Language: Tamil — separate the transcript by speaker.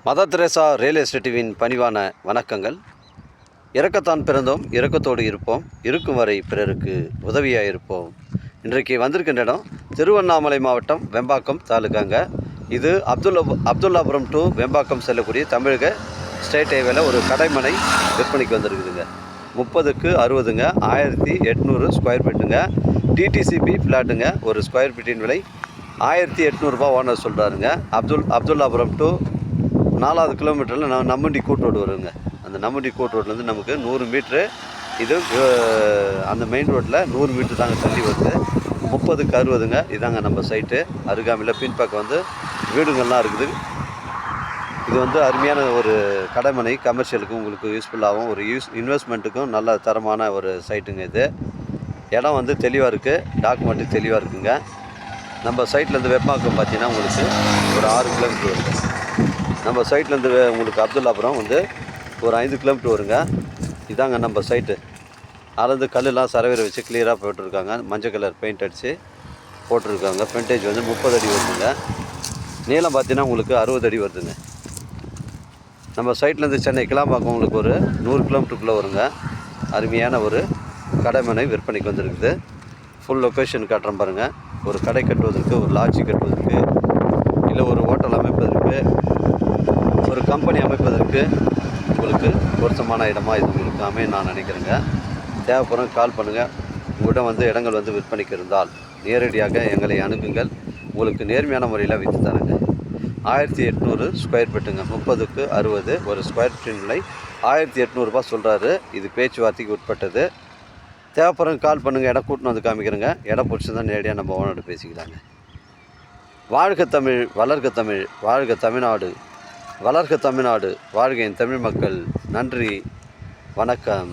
Speaker 1: மதர் தெரேசா ரியல் எஸ்டேட் டிவியின் பணிவான வணக்கங்கள். இறக்கத்தான் பிறந்தோம், இரக்கத்தோடு இருப்போம், இருக்கும் வரை பிறருக்கு உதவியாக இருப்போம். இன்றைக்கு வந்திருக்கின்ற இடம் திருவண்ணாமலை மாவட்டம் வெம்பாக்கம் தாலுக்காங்க. இது அப்துல்லாபுரம் டு வெம்பாக்கம் செல்லக்கூடிய தமிழக ஸ்டேட் ஹைவேல ஒரு கடைமனை விற்பனைக்கு வந்திருக்குதுங்க. 30க்கு 60ங்க, 1800 ஸ்கொயர் ஃபீட்டுங்க. டிடிசிபி ஃப்ளாட்டுங்க. ஒரு ஸ்கொயர் ஃபீட்டின் விலை 1800 ரூபா ஓனர் சொல்கிறாருங்க. அப்துல்லாபுரம் டு 4வது கிலோமீட்டரில் நம்மண்டி கூட் ரோடு வருங்க. அந்த நம்மண்டி கூட் ரோட்லேருந்து நமக்கு 100 மீட்ரு. இது அந்த மெயின் ரோட்டில் 100 மீட்ரு தாங்க தள்ளி வருது. 30க்கு 60ங்க. இதாங்க நம்ம சைட்டு. அருகாமையில் பின்பக்கம் வீடுங்கள்லாம் இருக்குது. இது அருமையான ஒரு கடைமனை, கமர்ஷியலுக்கு உங்களுக்கு யூஸ்ஃபுல்லாகவும் ஒரு இன்வெஸ்ட்மெண்ட்டுக்கும் நல்ல தரமான ஒரு சைட்டுங்க. இது இடம் தெளிவாக இருக்குது, டாக்குமெண்ட்டு தெளிவாக இருக்குங்க. நம்ம சைட்லேருந்து வெம்பாக்கம் பார்த்தீங்கன்னா உங்களுக்கு ஒரு 6 கிலோமீட்டர் வருது. நம்ம சைட்லேருந்து உங்களுக்கு அப்துல்லாபுரம் ஒரு 5 கிலோமீட்டர் வருங்க. இதாங்க நம்ம சைட்டு. அதுலேருந்து கல்லுலாம் சரவீரை வச்சு கிளியராக போட்டிருக்காங்க. மஞ்சள் கலர் பெயிண்ட் அடித்து போட்டிருக்காங்க. ஃப்ரண்டேஜ் 30 அடி வருதுங்க. நீளம் பார்த்தீங்கன்னா உங்களுக்கு 60 அடி வருதுங்க. நம்ம சைட்லேருந்து சென்னை கிளாம்பாக்கம் உங்களுக்கு ஒரு 100 கிலோமீட்டருக்குள்ளே வருங்க. அருமையான ஒரு கடைமனை விற்பனைக்கு வந்திருக்குது. ஃபுல் லொக்கேஷன் காட்டுறேன் பாருங்கள். ஒரு கடை கட்டுவதற்கு, ஒரு லாட்ஜி கட்டுவதற்கு, இல்லை ஒரு ஹோட்டல் அமைப்பதற்கு, ஒரு கம்பெனி அமைப்பதற்கு உங்களுக்கு பொருத்தமான இடமா இது உங்களுக்கு அமையும் நான் நினைக்கிறேங்க. தேவைப்படும் கால் பண்ணுங்கள். உங்கள்கிட்ட இடங்கள் விற்பனைக்கு இருந்தால் நேரடியாக எங்களை அணுகுங்கள். உங்களுக்கு நேர்மையான முறையில் விற்று தரேங்க. 1800 ஸ்கொயர் ஃபீட்டுங்க. 30க்கு 60 ஒரு ஸ்கொயர் ஃபீட்டின் விலை 1800 ரூபா சொல்கிறாரு. இது பேச்சுவார்த்தைக்கு உட்பட்டது. தேவைப்படுறவங்க கால் பண்ணுங்கள். இடம் கூட்டின்னு காமிக்கிறேங்க. இடம் பிடிச்சிருந்தால் நேரடியாக நம்ம ஓனர்கிட்ட பேசிக்கலாங்க. வாழ்க தமிழ், வளர்க தமிழ், வாழ்க தமிழ்நாடு, வளர்க தமிழ்நாடு, வாழ்க என் தமிழ் மக்கள். நன்றி, வணக்கம்.